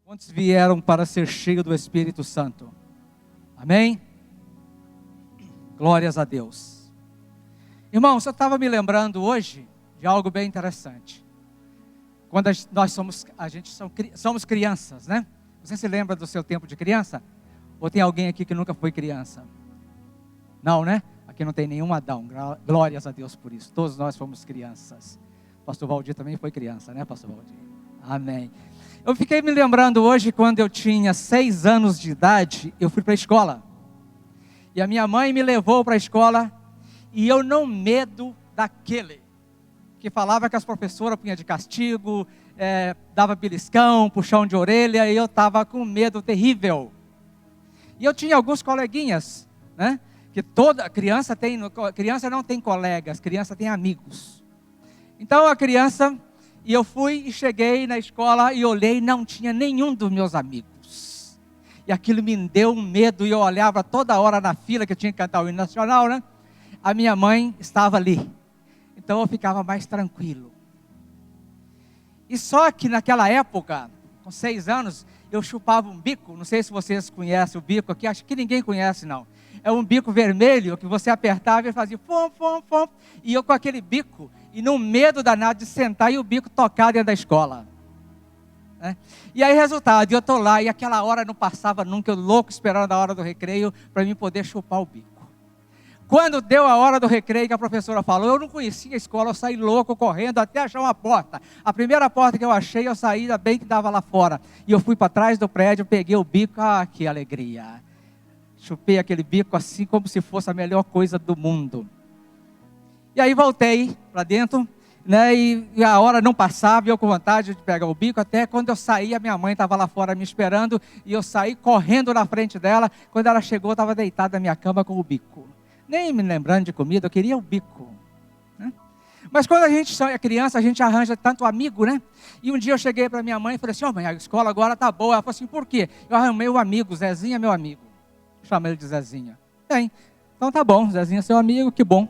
Quantos vieram para ser cheios do Espírito Santo? Amém? Glórias a Deus. Irmãos, eu estava me lembrando hoje de algo bem interessante. Quando nós somos crianças, né? Você se lembra do seu tempo de criança? Ou tem alguém aqui que nunca foi criança? Não, né? Aqui não tem nenhum Adão. Glórias a Deus por isso. Todos nós fomos crianças. Pastor Valdir também foi criança, né, Pastor Valdir? Amém. Eu fiquei me lembrando hoje, quando eu tinha 6 anos de idade, eu fui para a escola. E a minha mãe me levou para a escola, e eu não medo daquele que falava que as professoras punham de castigo, dava beliscão, puxão de orelha, e eu estava com medo terrível. E eu tinha alguns coleguinhas, né? Que toda criança não tem colegas, criança tem amigos. Então e eu fui e cheguei na escola e olhei, não tinha nenhum dos meus amigos. E aquilo me deu um medo, e eu olhava toda hora na fila, que eu tinha que cantar o hino nacional, né? A minha mãe estava ali. Então eu ficava mais tranquilo. E só que naquela época, com 6 anos, eu chupava um bico. Não sei se vocês conhecem o bico aqui, acho que ninguém conhece não. É um bico vermelho que você apertava e fazia fom, fom, fom. E eu com aquele bico, e no medo danado de sentar e o bico tocar dentro da escola. E aí resultado, eu estou lá e aquela hora não passava nunca, eu louco esperando a hora do recreio para mim poder chupar o bico. Quando deu a hora do recreio que a professora falou, eu não conhecia a escola, eu saí louco correndo até achar uma porta. A primeira porta que eu achei, eu saí, ainda bem que dava lá fora. E eu fui para trás do prédio, peguei o bico, que alegria. Chupei aquele bico assim como se fosse a melhor coisa do mundo. E aí voltei para dentro, né, e a hora não passava, eu com vontade de pegar o bico, até quando eu saí, a minha mãe estava lá fora me esperando, e eu saí correndo na frente dela. Quando ela chegou, eu estava deitado na minha cama com o bico. Nem me lembrando de comida, eu queria o bico, né? Mas quando a gente é criança, a gente arranja tanto amigo, né? E um dia eu cheguei para minha mãe e falei assim: mãe, a escola agora tá boa. Ela falou assim: por quê? Eu arrumei um amigo, Zezinho é meu amigo. Chama ele de Zezinho. Bem, então tá bom, Zezinho é seu amigo, que bom.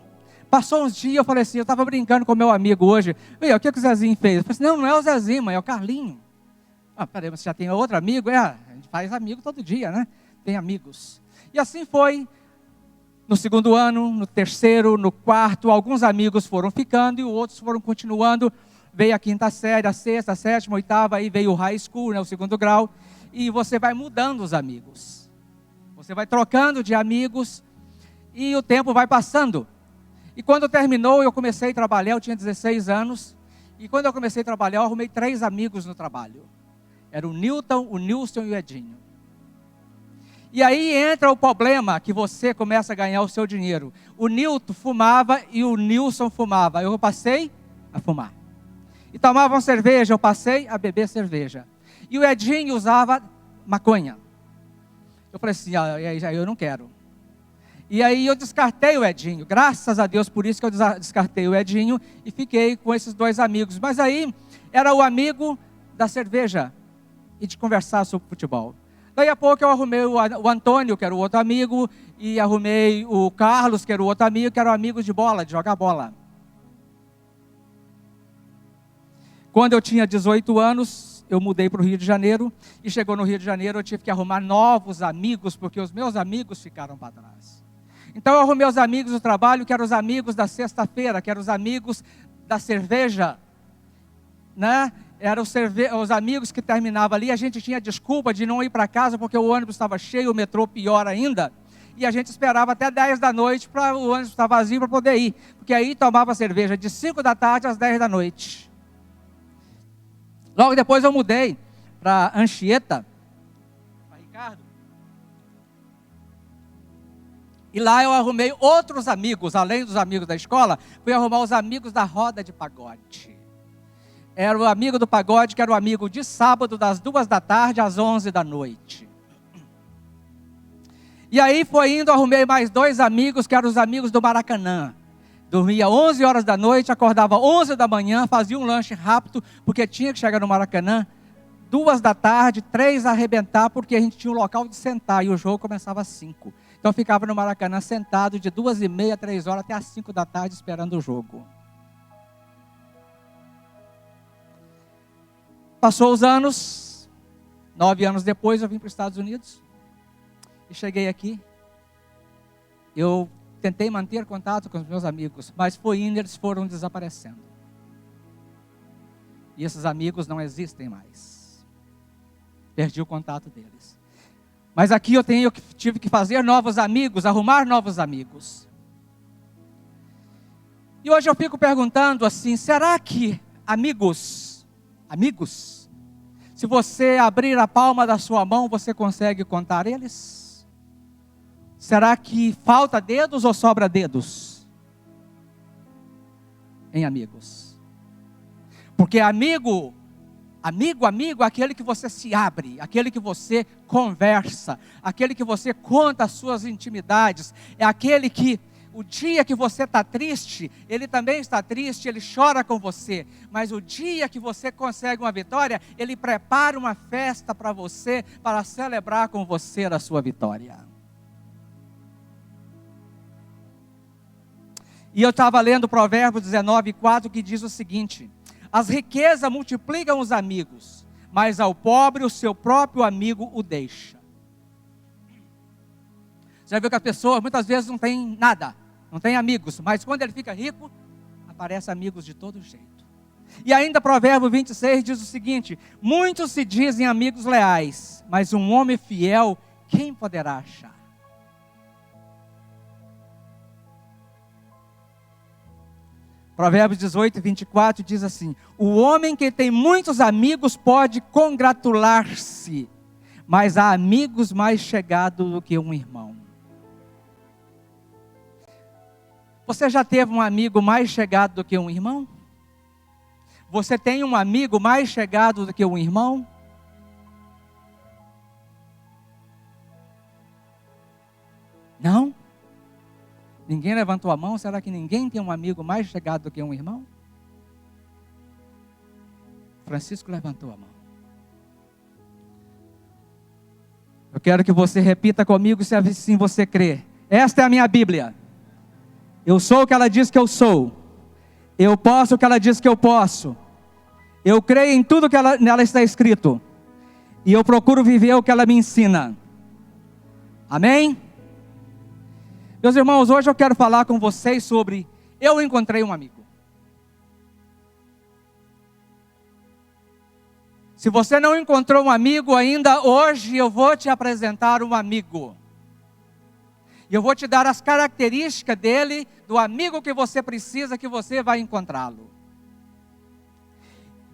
Passou uns dias, eu falei assim, eu estava brincando com meu amigo hoje. O que o Zezinho fez? Eu falei assim: não é o Zezinho, mãe, é o Carlinho. Peraí, você já tem outro amigo? A gente faz amigo todo dia, né? Tem amigos. E assim foi. No segundo ano, no terceiro, no quarto, alguns amigos foram ficando e outros foram continuando. Veio a 5ª série, a 6ª, a 7ª, a 8ª, aí veio o high school, né, o 2º grau. E você vai mudando os amigos. Você vai trocando de amigos e o tempo vai passando. E quando terminou, eu comecei a trabalhar, eu tinha 16 anos. E quando eu comecei a trabalhar, eu arrumei 3 amigos no trabalho. Era o Newton, o Nilson e o Edinho. E aí entra o problema que você começa a ganhar o seu dinheiro. O Newton fumava e o Nilson fumava. Eu passei a fumar. E tomavam cerveja, eu passei a beber cerveja. E o Edinho usava maconha. Eu falei assim: eu não quero. E aí eu descartei o Edinho. Graças a Deus por isso que eu descartei o Edinho e fiquei com esses 2 amigos. Mas aí era o amigo da cerveja e de conversar sobre futebol. Daí a pouco eu arrumei o Antônio, que era o outro amigo, e arrumei o Carlos, que era o outro amigo, que eram amigos de bola, de jogar bola. Quando eu tinha 18 anos, eu mudei para o Rio de Janeiro, e chegou no Rio de Janeiro, eu tive que arrumar novos amigos, porque os meus amigos ficaram para trás. Então eu arrumei os amigos do trabalho, que eram os amigos da sexta-feira, que eram os amigos da cerveja, né? Eram os amigos que terminavam ali. A gente tinha desculpa de não ir para casa porque o ônibus estava cheio, o metrô pior ainda. E a gente esperava até 10 da noite para o ônibus estar vazio para poder ir. Porque aí tomava cerveja de 5 da tarde às 10 da noite. Logo depois eu mudei para Anchieta, para Ricardo. E lá eu arrumei outros amigos, além dos amigos da escola, fui arrumar os amigos da roda de pagode. Era o amigo do pagode, que era o amigo de sábado, das 2 da tarde às 11 da noite. E aí foi indo, arrumei mais 2 amigos, que eram os amigos do Maracanã. Dormia 11 horas da noite, acordava 11 da manhã, fazia um lanche rápido, porque tinha que chegar no Maracanã. 2 da tarde, 3 a arrebentar, porque a gente tinha um local de sentar, e o jogo começava às 5. Então ficava no Maracanã sentado de 2h30, 3 horas, até às 5 da tarde, esperando o jogo. Passou os anos, 9 anos depois eu vim para os Estados Unidos. E cheguei aqui. Eu tentei manter contato com os meus amigos, mas eles foram desaparecendo. E esses amigos não existem mais. Perdi o contato deles. Mas aqui eu tive que fazer novos amigos, arrumar novos amigos. E hoje eu fico perguntando assim, será que amigos, se você abrir a palma da sua mão, você consegue contar eles? Será que falta dedos ou sobra dedos em amigos? Porque amigo, aquele que você se abre, aquele que você conversa, aquele que você conta as suas intimidades, é aquele que o dia que você está triste, ele também está triste, ele chora com você. Mas o dia que você consegue uma vitória, ele prepara uma festa para você, para celebrar com você a sua vitória. E eu estava lendo Provérbios 19:4, que diz o seguinte: as riquezas multiplicam os amigos, mas ao pobre o seu próprio amigo o deixa. Já viu que a pessoa muitas vezes não tem nada, não tem amigos, mas quando ele fica rico, aparecem amigos de todo jeito. E ainda Provérbio 26 diz o seguinte: muitos se dizem amigos leais, mas um homem fiel, quem poderá achar? Provérbios 18:24 diz assim: o homem que tem muitos amigos pode congratular-se, mas há amigos mais chegados do que um irmão. Você já teve um amigo mais chegado do que um irmão? Você tem um amigo mais chegado do que um irmão? Não? Ninguém levantou a mão? Será que ninguém tem um amigo mais chegado do que um irmão? Francisco levantou a mão. Eu quero que você repita comigo, se assim você crê. Esta é a minha Bíblia. Eu sou o que ela diz que eu sou. Eu posso o que ela diz que eu posso. Eu creio em tudo que nela está escrito. E eu procuro viver o que ela me ensina. Amém? Meus irmãos, hoje eu quero falar com vocês sobre eu encontrei um amigo. Se você não encontrou um amigo ainda, hoje eu vou te apresentar um amigo. E eu vou te dar as características dele, do amigo que você precisa, que você vai encontrá-lo.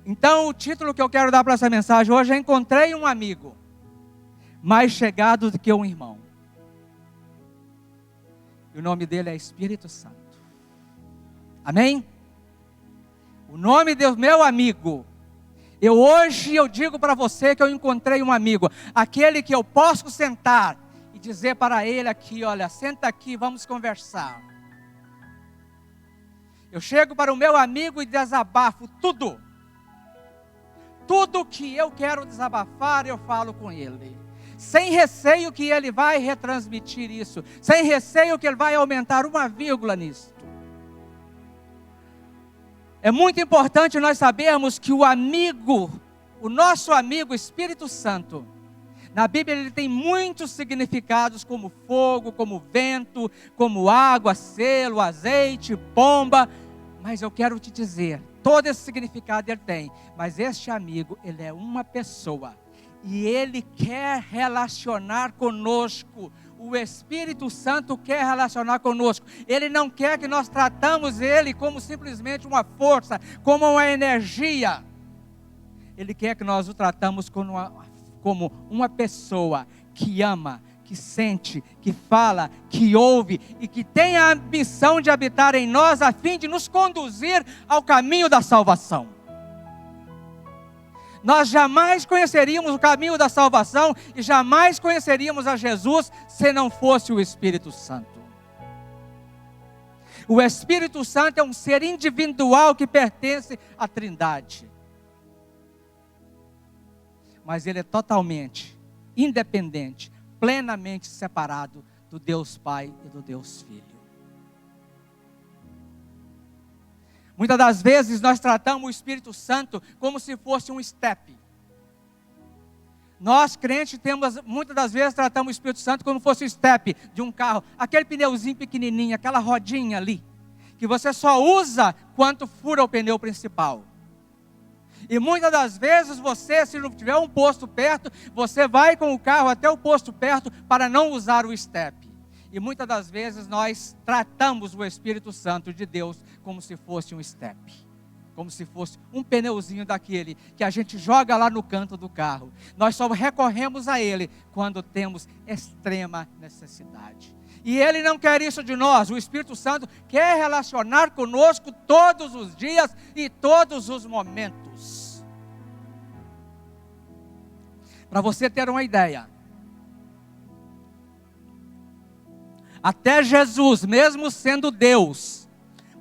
Então, o título que eu quero dar para essa mensagem hoje é: encontrei um amigo mais chegado do que um irmão. E o nome dele é Espírito Santo. Amém? O nome do meu amigo. Hoje eu digo para você que eu encontrei um amigo. Aquele que eu posso sentar e dizer para ele aqui: olha, senta aqui, vamos conversar. Eu chego para o meu amigo e desabafo tudo. Tudo que eu quero desabafar, eu falo com ele. Sem receio que ele vai retransmitir isso. Sem receio que ele vai aumentar uma vírgula nisso. É muito importante nós sabermos que o amigo, o nosso amigo Espírito Santo, na Bíblia ele tem muitos significados, como fogo, como vento, como água, selo, azeite, pomba. Mas eu quero te dizer, todo esse significado ele tem. Mas este amigo, ele é uma pessoa. E ele quer relacionar conosco. O Espírito Santo quer relacionar conosco. Ele não quer que nós tratamos ele como simplesmente uma força, como uma energia. Ele quer que nós o tratamos como uma pessoa que ama, que sente, que fala, que ouve e que tem a ambição de habitar em nós a fim de nos conduzir ao caminho da salvação. Nós jamais conheceríamos o caminho da salvação e jamais conheceríamos a Jesus se não fosse o Espírito Santo. O Espírito Santo é um ser individual que pertence à Trindade. Mas ele é totalmente independente, plenamente separado do Deus Pai e do Deus Filho. Muitas das vezes nós tratamos o Espírito Santo como se fosse um estepe. Nós crentes muitas das vezes tratamos o Espírito Santo como se fosse o step de um carro, aquele pneuzinho pequenininho, aquela rodinha ali, que você só usa quando fura o pneu principal. E muitas das vezes você, se não tiver um posto perto, você vai com o carro até o posto perto para não usar o step. E muitas das vezes nós tratamos o Espírito Santo de Deus como se fosse um step. Como se fosse um pneuzinho daquele que a gente joga lá no canto do carro. Nós só recorremos a ele quando temos extrema necessidade. E ele não quer isso de nós. O Espírito Santo quer relacionar conosco todos os dias e todos os momentos. Para você ter uma ideia, até Jesus, mesmo sendo Deus,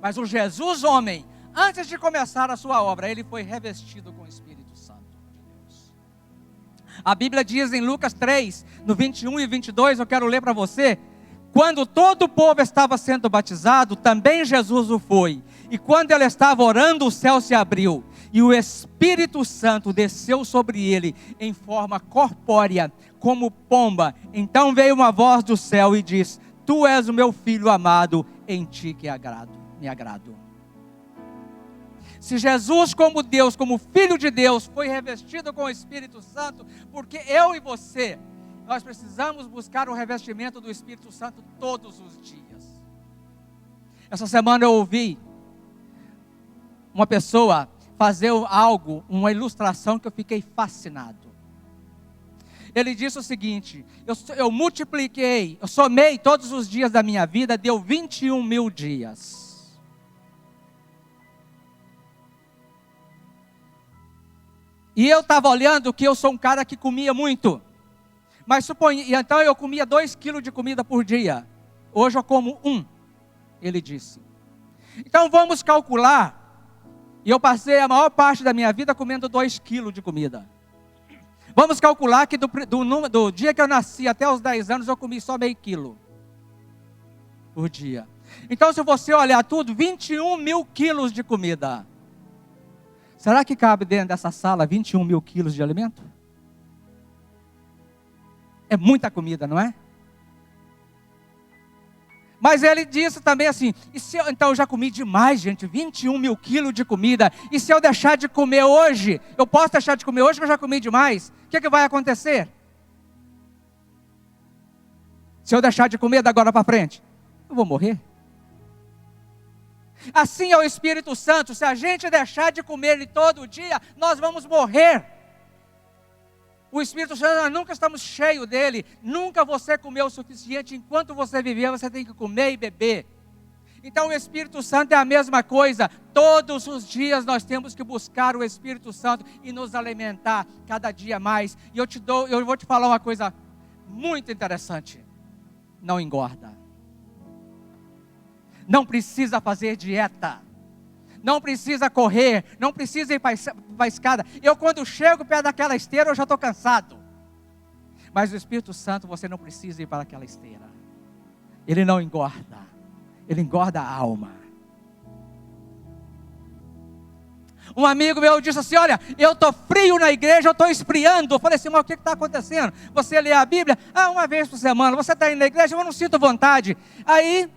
mas o Jesus homem, antes de começar a sua obra, ele foi revestido com o Espírito Santo de Deus. A Bíblia diz em Lucas 3, no 21 e 22, eu quero ler para você: quando todo o povo estava sendo batizado, também Jesus o foi. E quando ele estava orando, o céu se abriu, e o Espírito Santo desceu sobre ele em forma corpórea, como pomba. Então veio uma voz do céu e diz: Tu és o meu filho amado, em ti que me agrado. Se Jesus, como Deus, como Filho de Deus, foi revestido com o Espírito Santo, porque eu e você, nós precisamos buscar o revestimento do Espírito Santo todos os dias. Essa semana eu ouvi uma pessoa fazer algo, uma ilustração que eu fiquei fascinado. Ele disse o seguinte: eu multipliquei, eu somei todos os dias da minha vida, deu 21 mil dias. E eu estava olhando que eu sou um cara que comia muito. Mas então eu comia 2 quilos de comida por dia. Hoje eu como 1, ele disse. Então vamos calcular. E eu passei a maior parte da minha vida comendo 2 quilos de comida. Vamos calcular que do dia que eu nasci até os 10 anos eu comi só meio quilo por dia. Então se você olhar tudo, 21 mil quilos de comida. Será que cabe dentro dessa sala 21 mil quilos de alimento? É muita comida, não é? Mas ele disse também assim: então eu já comi demais, gente, 21 mil quilos de comida. E se eu deixar de comer hoje, eu posso deixar de comer hoje que eu já comi demais? O que vai acontecer? Se eu deixar de comer da agora para frente, eu vou morrer. Assim é o Espírito Santo. Se a gente deixar de comer ele todo dia, nós vamos morrer. O Espírito Santo, nós nunca estamos cheios dele. Nunca você comeu o suficiente. Enquanto você viver, você tem que comer e beber. Então o Espírito Santo é a mesma coisa. Todos os dias nós temos que buscar o Espírito Santo e nos alimentar cada dia mais. E eu vou te falar uma coisa muito interessante. Não engorda. Não precisa fazer dieta. Não precisa correr. Não precisa ir para a escada. Eu quando chego perto daquela esteira eu já estou cansado. Mas o Espírito Santo você não precisa ir para aquela esteira. Ele não engorda. Ele engorda a alma. Um amigo meu disse assim: olha, eu estou frio na igreja, eu estou esfriando. Eu falei assim: mas o que está acontecendo? Você lê a Bíblia? Uma vez por semana. Você está indo na igreja? Eu não sinto vontade. Aí,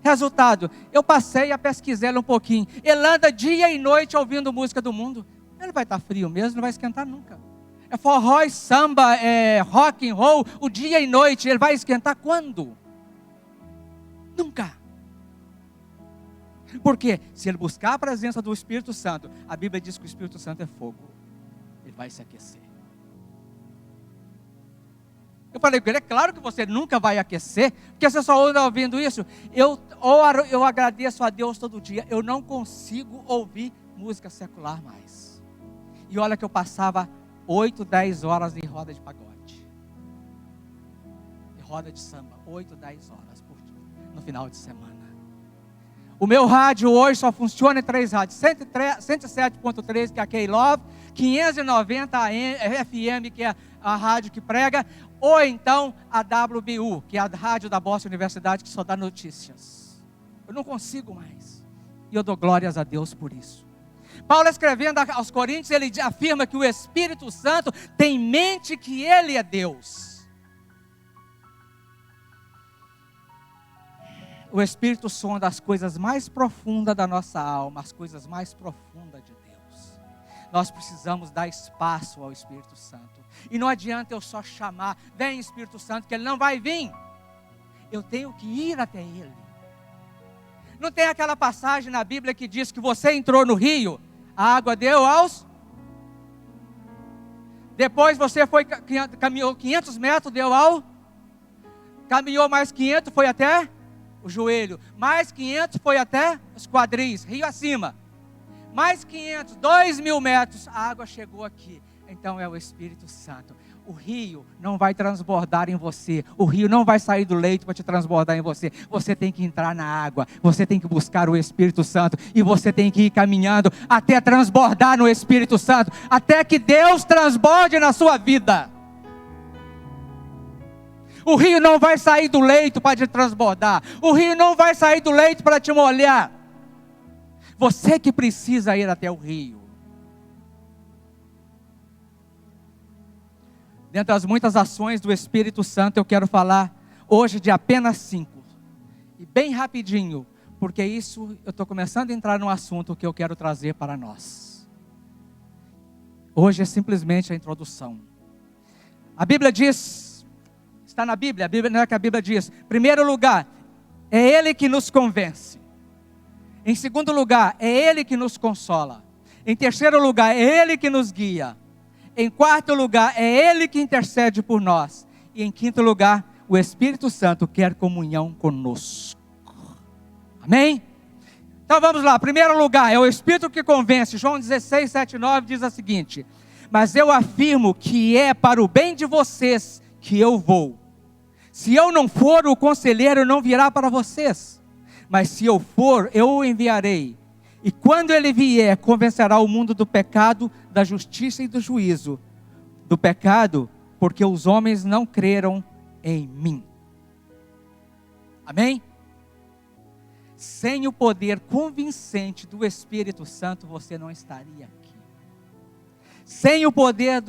resultado, eu passei a pesquisar um pouquinho. Ele anda dia e noite ouvindo música do mundo. Ele vai estar frio mesmo, não vai esquentar nunca. É forró, samba, rock and roll, o dia e noite. Ele vai esquentar quando? Nunca. Porque se ele buscar a presença do Espírito Santo, a Bíblia diz que o Espírito Santo é fogo. Ele vai se aquecer. Eu falei com ele: é claro que você nunca vai aquecer, porque você só anda ouvindo isso. Eu agradeço a Deus todo dia. Eu não consigo ouvir música secular mais. E olha que eu passava 8, 10 horas em roda de pagode. Em roda de samba, 8, 10 horas por dia, no final de semana. O meu rádio hoje só funciona em 3 rádios. 107.3, que é a K-Love, 590 FM, que é a rádio que prega, ou então a WBU, que é a rádio da Boston Universidade, que só dá notícias. Eu não consigo mais. E eu dou glórias a Deus por isso. Paulo, escrevendo aos Coríntios, ele afirma que o Espírito Santo tem em mente que ele é Deus. O Espírito sonda as coisas mais profundas da nossa alma, as coisas mais profundas de Deus. Nós precisamos dar espaço ao Espírito Santo. E não adianta eu só chamar, vem Espírito Santo, que ele não vai vir. Eu tenho que ir até ele. Não tem aquela passagem na Bíblia que diz que você entrou no rio, a água deu aos... Depois você caminhou 500 metros, deu ao... Caminhou mais 500, foi até o joelho. Mais 500 foi até os quadris, rio acima. Mais 500, 2.000 metros, a água chegou aqui. Então é o Espírito Santo. O rio não vai transbordar em você. O rio não vai sair do leito para te transbordar em você. Você tem que entrar na água. Você tem que buscar o Espírito Santo. E você tem que ir caminhando até transbordar no Espírito Santo. Até que Deus transborde na sua vida. O rio não vai sair do leito para te transbordar. O rio não vai sair do leito para te molhar. Você que precisa ir até o rio. Dentre as muitas ações do Espírito Santo, eu quero falar hoje de apenas 5. E bem rapidinho, porque isso eu estou começando a entrar num assunto que eu quero trazer para nós. Hoje é simplesmente a introdução. A Bíblia diz, está na Bíblia, não é que a Bíblia diz, em primeiro lugar, é Ele que nos convence. Em segundo lugar, é Ele que nos consola. Em terceiro lugar, é Ele que nos guia. Em quarto lugar, é Ele que intercede por nós. E em quinto lugar, o Espírito Santo quer comunhão conosco. Amém? Então vamos lá, primeiro lugar, é o Espírito que convence. João 16, 7 e 9 diz o seguinte: mas eu afirmo que é para o bem de vocês que eu vou. Se eu não for, o conselheiro não virá para vocês. Mas se eu for, eu o enviarei. E quando ele vier, convencerá o mundo do pecado, da justiça e do juízo. Do pecado, porque os homens não creram em mim. Amém? Sem o poder convincente do Espírito Santo, você não estaria aqui. Sem o poder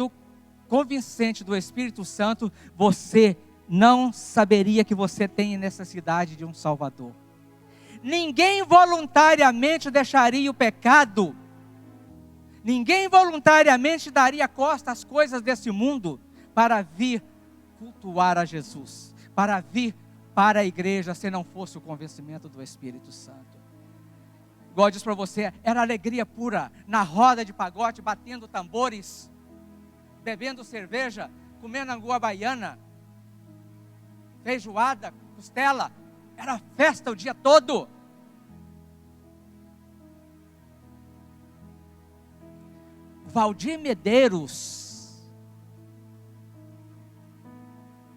convincente do Espírito Santo, você não saberia que você tem necessidade de um Salvador. Ninguém voluntariamente deixaria o pecado. Ninguém voluntariamente daria costa às coisas desse mundo para vir cultuar a Jesus, para vir para a igreja, se não fosse o convencimento do Espírito Santo. Igual eu disse para você, era alegria pura, na roda de pagode, batendo tambores, bebendo cerveja, comendo angu à baiana, feijoada, costela. Era festa o dia todo. Valdir Medeiros,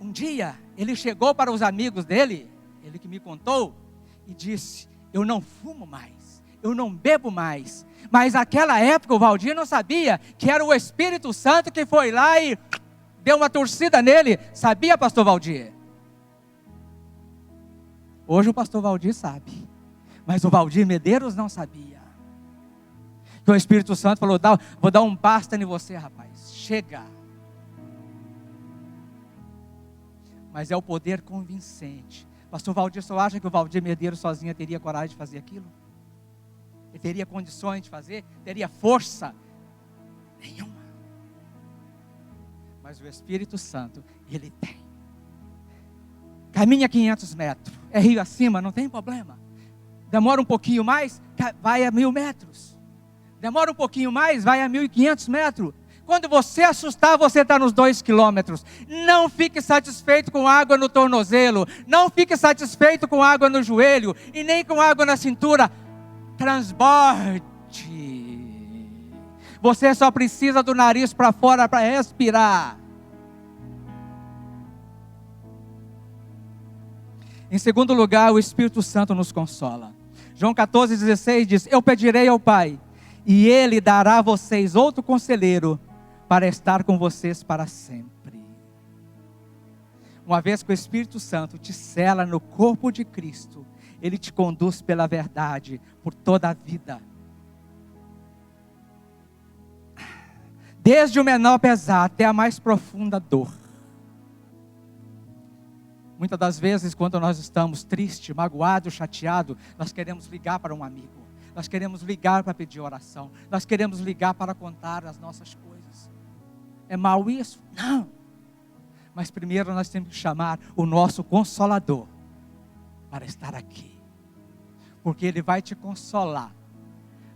um dia, ele chegou para os amigos dele, ele que me contou, e disse: eu não fumo mais, eu não bebo mais. Mas naquela época o Valdir não sabia que era o Espírito Santo que foi lá e deu uma torcida nele. Sabia, pastor Valdir? Hoje o pastor Valdir sabe, mas o Valdir Medeiros não sabia. Que o Espírito Santo falou: vou dar um basta em você, rapaz, chega. Mas é o poder convincente. Pastor Valdir só acha que o Valdir Medeiros sozinho teria coragem de fazer aquilo? Ele teria condições de fazer? Teria força? Nenhuma. Mas o Espírito Santo, ele tem. Caminha 500 metros, é rio acima, não tem problema. Demora um pouquinho mais, vai a 1.000 metros. Demora um pouquinho mais, vai a 1.500 metros. Quando você assustar, você está nos 2 quilômetros. Não fique satisfeito com água no tornozelo. Não fique satisfeito com água no joelho. E nem com água na cintura. Transborde. Você só precisa do nariz para fora para respirar. Em segundo lugar, o Espírito Santo nos consola. João 14,16 diz: eu pedirei ao Pai, e Ele dará a vocês outro conselheiro, para estar com vocês para sempre. Uma vez que o Espírito Santo te sela no corpo de Cristo, Ele te conduz pela verdade, por toda a vida. desde o menor pesar até a mais profunda dor. Muitas das vezes, quando nós estamos tristes, magoados, chateados, nós queremos ligar para um amigo. Nós queremos ligar para pedir oração. Nós queremos ligar para contar as nossas coisas. É mal isso? Não. Mas primeiro nós temos que chamar o nosso Consolador para estar aqui. Porque Ele vai te consolar.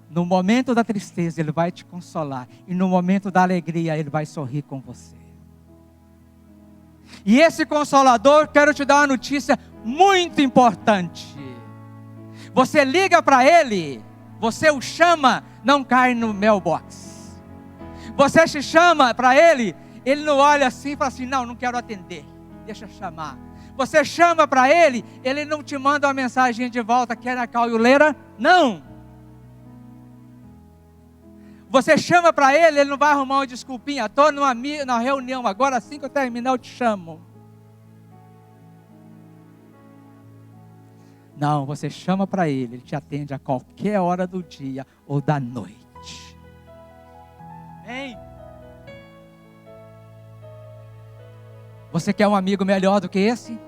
No momento da tristeza, Ele vai te consolar. E no momento da alegria, Ele vai sorrir com você. E esse Consolador, quero te dar uma notícia muito importante. Você liga para Ele, você o chama, não cai no mailbox. Você se chama para Ele, Ele não olha assim e fala assim, não quero atender, deixa eu chamar. Você chama para Ele, Ele não te manda uma mensagem de volta, quer a cauleira? Não. Você chama para Ele, Ele não vai arrumar uma desculpinha. Estou na reunião agora, assim que eu terminar eu te chamo. Não, você chama para Ele, Ele te atende a qualquer hora do dia ou da noite. Amém? Você quer um amigo melhor do que esse?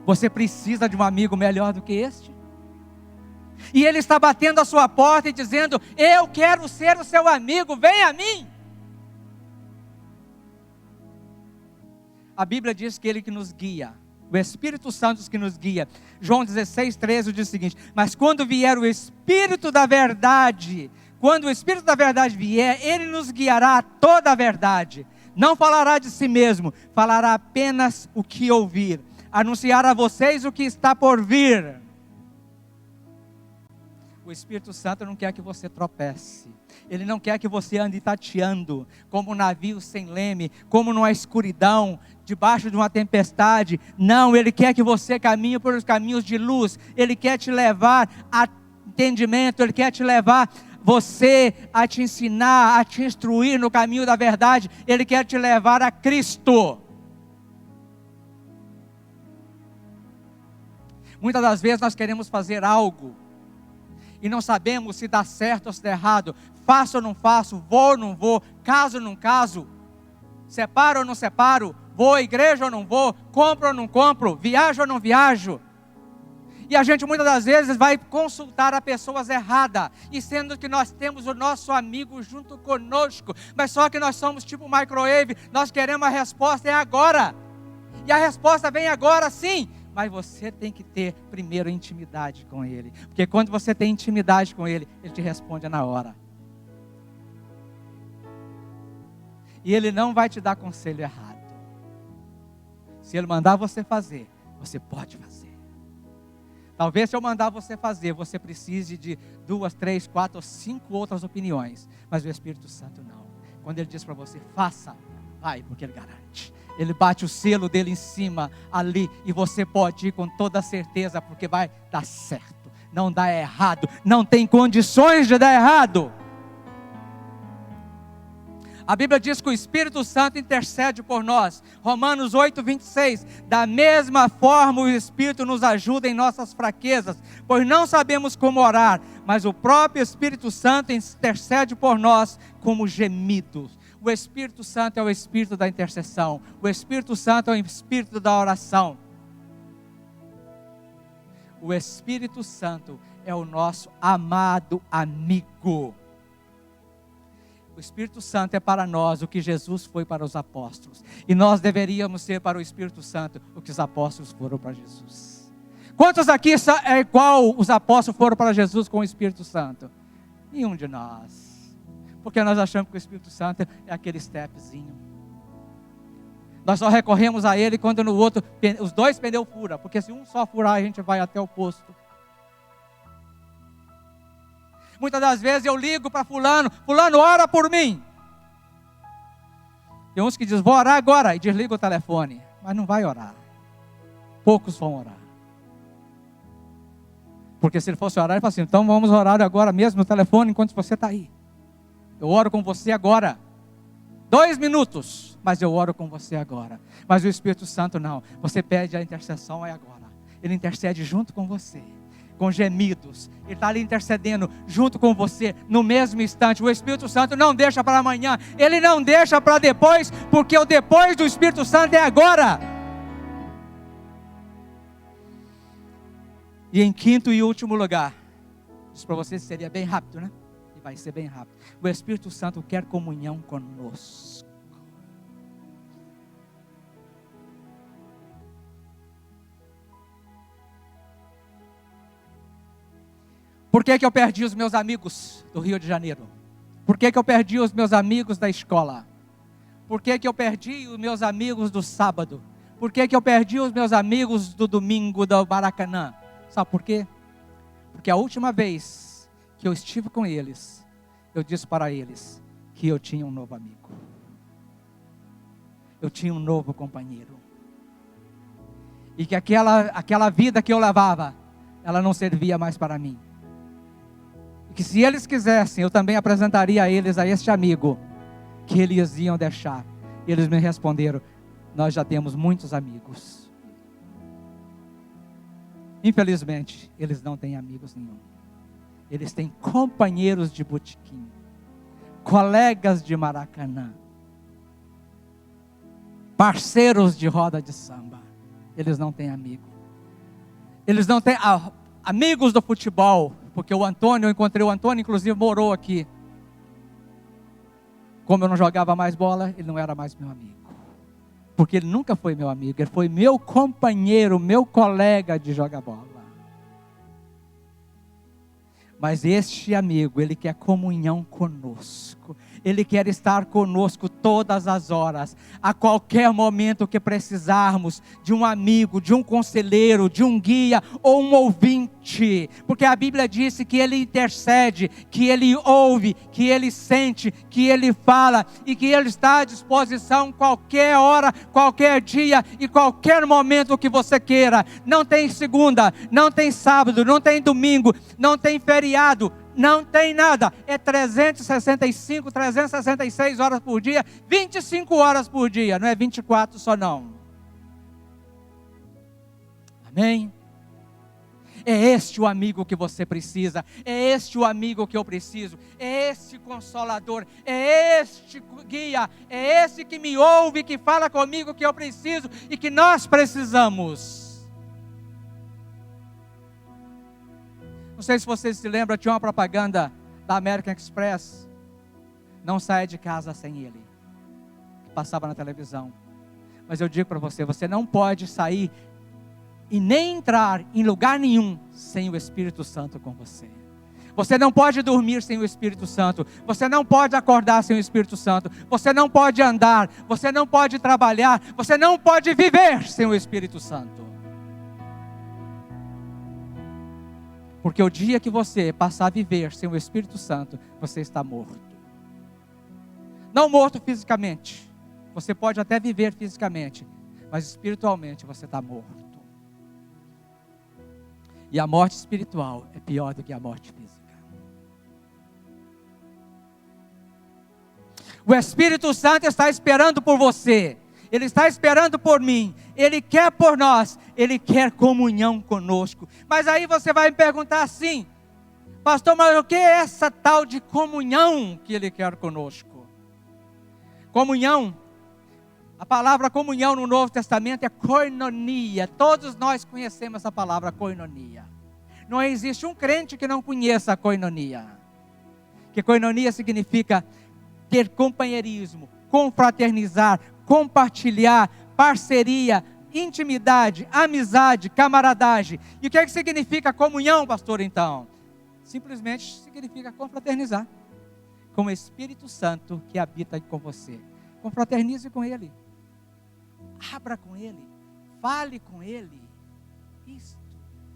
Você precisa de um amigo melhor do que este? E Ele está batendo a sua porta e dizendo, eu quero ser o seu amigo, vem a mim. A Bíblia diz que Ele que nos guia, o Espírito Santo que nos guia. João 16:13 diz o seguinte, mas quando vier o Espírito da verdade, quando o Espírito da verdade vier, Ele nos guiará a toda a verdade. Não falará de si mesmo, falará apenas o que ouvir, anunciar a vocês o que está por vir. O Espírito Santo não quer que você tropece. Ele não quer que você ande tateando, como um navio sem leme, como numa escuridão, debaixo de uma tempestade. Não, Ele quer que você caminhe por os caminhos de luz. Ele quer te levar a entendimento, Ele quer te levar você a te ensinar, a te instruir no caminho da verdade. Ele quer te levar a Cristo. Muitas das vezes nós queremos fazer algo e não sabemos se dá certo ou se dá errado, faço ou não faço, vou ou não vou, caso ou não caso, separo ou não separo, vou à igreja ou não vou, compro ou não compro, viajo ou não viajo. E a gente muitas das vezes vai consultar a pessoas erradas, e sendo que nós temos o nosso amigo junto conosco, mas só que nós somos tipo microwave, nós queremos a resposta é agora, e a resposta vem agora sim. Mas você tem que ter primeiro intimidade com Ele. Porque quando você tem intimidade com Ele, Ele te responde na hora. E Ele não vai te dar conselho errado. Se Ele mandar você fazer, você pode fazer. Talvez se eu mandar você fazer, você precise de 2, 3, 4 ou 5 outras opiniões. Mas o Espírito Santo não. Quando Ele diz para você, faça, vai, porque Ele garante. Ele bate o selo dele em cima ali e você pode ir com toda certeza porque vai dar certo, não dá errado, não tem condições de dar errado. A Bíblia diz que o Espírito Santo intercede por nós. Romanos 8:26, da mesma forma o Espírito nos ajuda em nossas fraquezas, pois não sabemos como orar, mas o próprio Espírito Santo intercede por nós como gemidos. O Espírito Santo é o Espírito da intercessão. O Espírito Santo é o Espírito da oração. O Espírito Santo é o nosso amado amigo. O Espírito Santo é para nós o que Jesus foi para os apóstolos. E nós deveríamos ser para o Espírito Santo o que os apóstolos foram para Jesus. Quantos aqui é igual os apóstolos foram para Jesus com o Espírito Santo? Nenhum de nós. Porque nós achamos que o Espírito Santo é aquele stepzinho. Nós só recorremos a Ele quando no outro, os dois pneus furam. Porque se um só furar, a gente vai até o posto. Muitas das vezes eu ligo para fulano, fulano ora por mim. Tem uns que dizem, vou orar agora, e desliga o telefone. Mas não vai orar. Poucos vão orar. Porque se ele fosse orar, ele fala assim, então vamos orar agora mesmo no telefone enquanto você está aí. Eu oro com você agora. 2 minutos, mas eu oro com você agora. Mas o Espírito Santo não. Você pede a intercessão, é agora. Ele intercede junto com você. com gemidos. Ele está ali intercedendo junto com você, no mesmo instante. O Espírito Santo não deixa para amanhã, Ele não deixa para depois, porque o depois do Espírito Santo é agora. E em quinto e último lugar, isso para vocês seria bem rápido, né? E vai ser bem rápido. O Espírito Santo quer comunhão conosco. Por que eu perdi os meus amigos do Rio de Janeiro? Por que eu perdi os meus amigos da escola? Por que eu perdi os meus amigos do sábado? Por que eu perdi os meus amigos do domingo do Maracanã? Sabe por quê? Porque a última vez que eu estive com eles, eu disse para eles que eu tinha um novo amigo. Eu tinha um novo companheiro. E que aquela vida que eu levava, ela não servia mais para mim. E que se eles quisessem, eu também apresentaria a eles, a este amigo, que eles iam deixar. E eles me responderam: nós já temos muitos amigos. Infelizmente, eles não têm amigos nenhum. Eles têm companheiros de botequim, colegas de Maracanã, parceiros de roda de samba. Eles não têm amigo. Eles não têm amigos do futebol, porque eu encontrei o Antônio, inclusive morou aqui. Como eu não jogava mais bola, ele não era mais meu amigo. Porque ele nunca foi meu amigo, ele foi meu companheiro, meu colega de jogar bola. Mas este amigo, ele quer comunhão conosco. Ele quer estar conosco todas as horas, a qualquer momento que precisarmos de um amigo, de um conselheiro, de um guia ou um ouvinte. Porque a Bíblia disse que Ele intercede, que Ele ouve, que Ele sente, que Ele fala e que Ele está à disposição qualquer hora, qualquer dia e qualquer momento que você queira. Não tem segunda, não tem sábado, não tem domingo, não tem feriado. Não tem nada, é 365, 366 horas por dia, 25 horas por dia, não é 24 só não. Amém? É este o amigo que você precisa, é este o amigo que eu preciso, é este consolador, é este guia, é esse que me ouve, que fala comigo que eu preciso e que nós precisamos. Não sei se vocês se lembram, tinha uma propaganda da American Express, não saia de casa sem ele, que passava na televisão. Mas eu digo para você, você não pode sair e nem entrar em lugar nenhum sem o Espírito Santo com você. Você não pode dormir sem o Espírito Santo, você não pode acordar sem o Espírito Santo, você não pode andar, você não pode trabalhar, você não pode viver sem o Espírito Santo. Porque o dia que você passar a viver sem o Espírito Santo, você está morto. Não morto fisicamente. Você pode até viver fisicamente, mas espiritualmente você está morto. E a morte espiritual é pior do que a morte física. O Espírito Santo está esperando por você. Ele está esperando por mim, Ele quer por nós, Ele quer comunhão conosco. Mas aí você vai me perguntar assim: pastor, mas o que é essa tal de comunhão que Ele quer conosco? Comunhão, a palavra comunhão no Novo Testamento é koinonia. Todos nós conhecemos essa palavra koinonia. Não existe um crente que não conheça a koinonia. Que koinonia significa ter companheirismo, confraternizar, compartilhar, parceria, intimidade, amizade, camaradagem. E o que é que significa comunhão, pastor, então? Simplesmente significa confraternizar com o Espírito Santo que habita com você. Confraternize com Ele, abra com Ele, fale com Ele,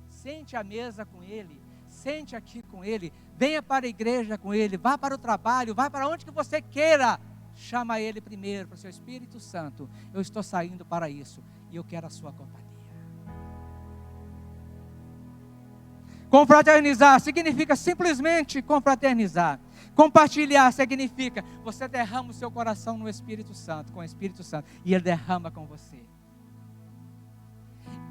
sente à mesa com Ele, sente aqui com Ele, venha para a igreja com Ele, vá para o trabalho, vá para onde que você queira. Chama Ele primeiro, para o seu Espírito Santo. Eu estou saindo para isso e eu quero a sua companhia. Confraternizar significa simplesmente confraternizar. Compartilhar significa você derrama o seu coração no Espírito Santo, com o Espírito Santo, e Ele derrama com você.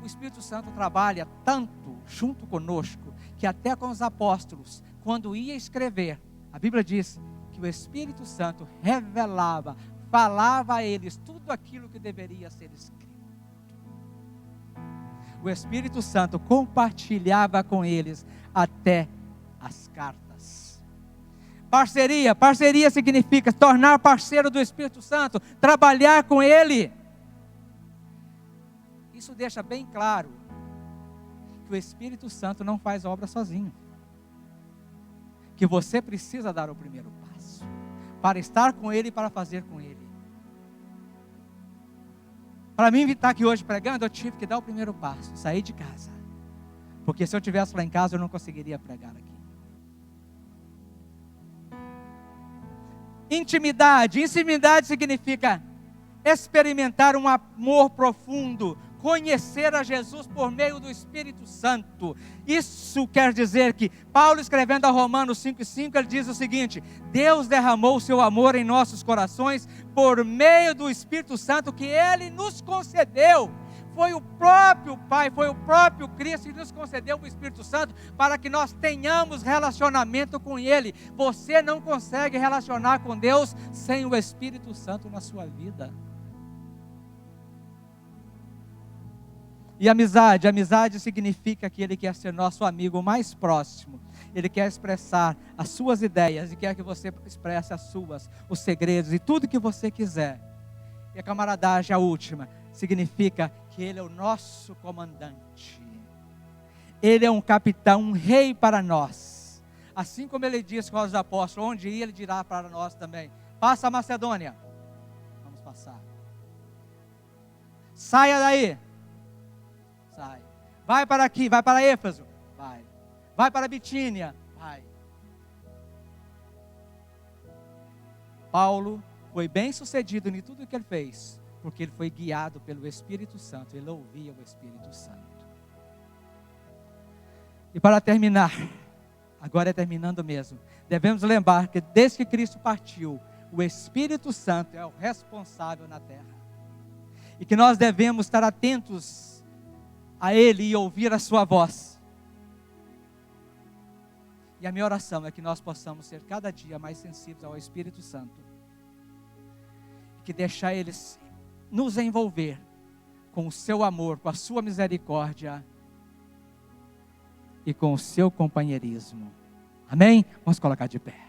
O Espírito Santo trabalha tanto junto conosco, que até com os apóstolos, quando ia escrever, a Bíblia diz que o Espírito Santo revelava, falava a eles tudo aquilo que deveria ser escrito. O Espírito Santo compartilhava com eles até as cartas. Parceria significa tornar parceiro do Espírito Santo, trabalhar com Ele. Isso deixa bem claro que o Espírito Santo não faz obra sozinho. Que você precisa dar o primeiro passo, para estar com Ele e para fazer com Ele. Para mim estar aqui hoje pregando, eu tive que dar o primeiro passo, sair de casa. Porque se eu estivesse lá em casa, eu não conseguiria pregar aqui. Intimidade significa experimentar um amor profundo, conhecer a Jesus por meio do Espírito Santo. Isso quer dizer que Paulo, escrevendo a Romanos 5,5, ele diz o seguinte: Deus derramou o seu amor em nossos corações por meio do Espírito Santo que Ele nos concedeu. Foi o próprio Pai, foi o próprio Cristo que nos concedeu o Espírito Santo para que nós tenhamos relacionamento com Ele. Você não consegue relacionar com Deus sem o Espírito Santo na sua vida. E amizade significa que Ele quer ser nosso amigo mais próximo. Ele quer expressar as suas ideias e quer que você expresse as suas, os segredos e tudo que você quiser. E a camaradagem, a última, significa que Ele é o nosso comandante. Ele é um capitão, um rei para nós. Assim como Ele disse com os apóstolos, onde ia Ele dirá para nós também: passa a Macedônia. Vamos passar. Saia daí. Sai. Vai para aqui, vai para Éfeso. Vai. Vai para Bitínia. Vai. Paulo foi bem sucedido em tudo que ele fez, porque ele foi guiado pelo Espírito Santo. Ele ouvia o Espírito Santo. E para terminar, agora é terminando mesmo, devemos lembrar que desde que Cristo partiu, o Espírito Santo é o responsável na terra. E que nós devemos estar atentos a Ele e ouvir a sua voz. E a minha oração é que nós possamos ser cada dia mais sensíveis ao Espírito Santo. E que deixar Ele nos envolver com o seu amor, com a sua misericórdia e com o seu companheirismo. Amém? Vamos colocar de pé.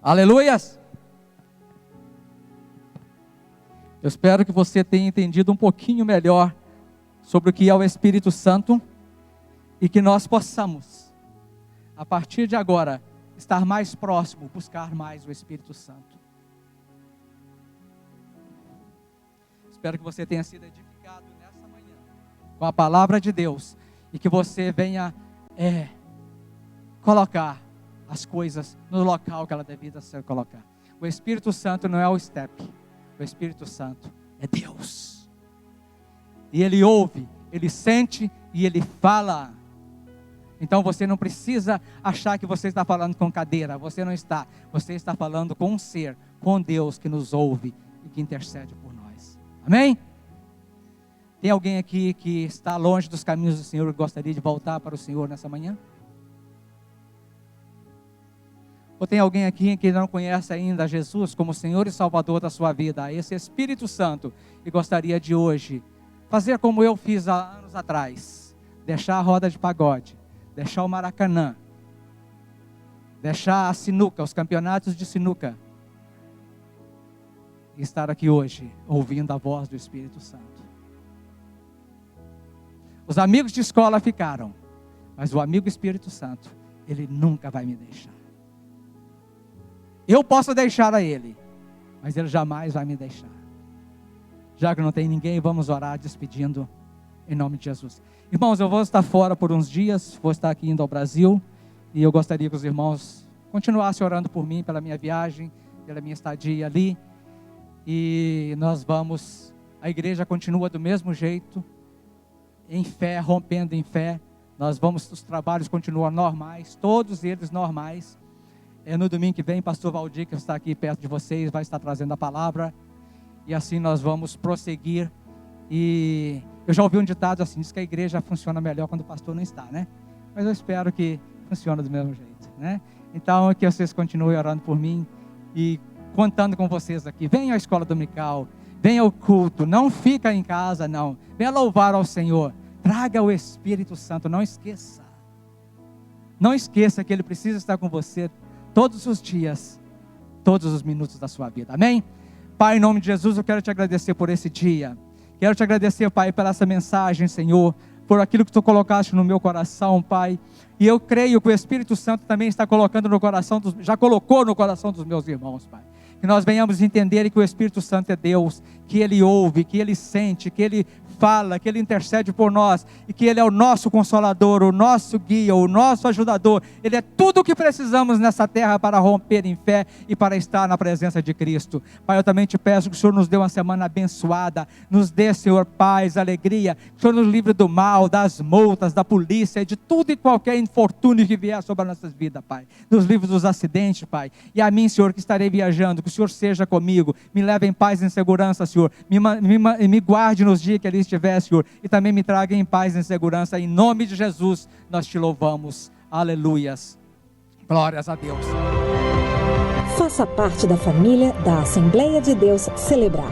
Aleluias! Eu espero que você tenha entendido um pouquinho melhor sobre o que é o Espírito Santo e que nós possamos, a partir de agora, estar mais próximo, buscar mais o Espírito Santo. Espero que você tenha sido edificado nessa manhã com a palavra de Deus e que você venha colocar as coisas no local que ela devia ser colocada. O Espírito Santo não é o step. O Espírito Santo é Deus. E Ele ouve, Ele sente e Ele fala. Então você não precisa achar que você está falando com cadeira. Você não está. Você está falando com um ser, com Deus que nos ouve e que intercede por nós. Amém? Tem alguém aqui que está longe dos caminhos do Senhor e gostaria de voltar para o Senhor nessa manhã? Ou tem alguém aqui que não conhece ainda Jesus como Senhor e Salvador da sua vida, esse Espírito Santo, e gostaria de hoje fazer como eu fiz há anos atrás, deixar a roda de pagode, deixar o Maracanã, deixar a sinuca, os campeonatos de sinuca, e estar aqui hoje ouvindo a voz do Espírito Santo. Os amigos de escola ficaram, mas o amigo Espírito Santo, ele nunca vai me deixar. Eu posso deixar a Ele, mas Ele jamais vai me deixar. Já que não tem ninguém, vamos orar despedindo em nome de Jesus. Irmãos, eu vou estar fora por uns dias, vou estar aqui indo ao Brasil, e eu gostaria que os irmãos continuassem orando por mim, pela minha viagem, pela minha estadia ali, e nós vamos, a igreja continua do mesmo jeito, em fé, rompendo em fé, os trabalhos continuam normais, todos eles normais. No domingo que vem, pastor Valdir, que está aqui perto de vocês, vai estar trazendo a palavra. E assim nós vamos prosseguir. E eu já ouvi um ditado assim, diz que a igreja funciona melhor quando o pastor não está, né? Mas eu espero que funcione do mesmo jeito, né? Então, que vocês continuem orando por mim e contando com vocês aqui. Venha à escola dominical, venha ao culto, não fica em casa, não. Venha louvar ao Senhor. Traga o Espírito Santo, não esqueça. Não esqueça que Ele precisa estar com você todos os dias, todos os minutos da sua vida. Amém? Pai, em nome de Jesus, eu quero te agradecer por esse dia. Quero te agradecer, Pai, por essa mensagem, Senhor, por aquilo que Tu colocaste no meu coração, Pai. E eu creio que o Espírito Santo também está colocando no coração, já colocou no coração dos meus irmãos, Pai. Que nós venhamos entender que o Espírito Santo é Deus, que Ele ouve, que Ele sente, que Ele fala, que Ele intercede por nós, e que Ele é o nosso consolador, o nosso guia, o nosso ajudador. Ele é tudo o que precisamos nessa terra para romper em fé e para estar na presença de Cristo. Pai, eu também te peço que o Senhor nos dê uma semana abençoada, nos dê, Senhor, paz, alegria, que o Senhor nos livre do mal, das multas, da polícia, e de tudo e qualquer infortúnio que vier sobre as nossas vidas, Pai. Nos livre dos acidentes, Pai. E a mim, Senhor, que estarei viajando, que o Senhor seja comigo, me leve em paz e em segurança, Senhor, me guarde nos dias que ali estiver, Senhor, e também me traga em paz e em segurança. Em nome de Jesus, nós te louvamos. Aleluias. Glórias a Deus. Faça parte da família da Assembleia de Deus Celebrar.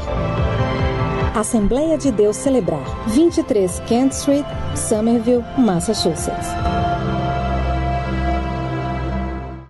Assembleia de Deus Celebrar, 23 Kent Street, Somerville, Massachusetts.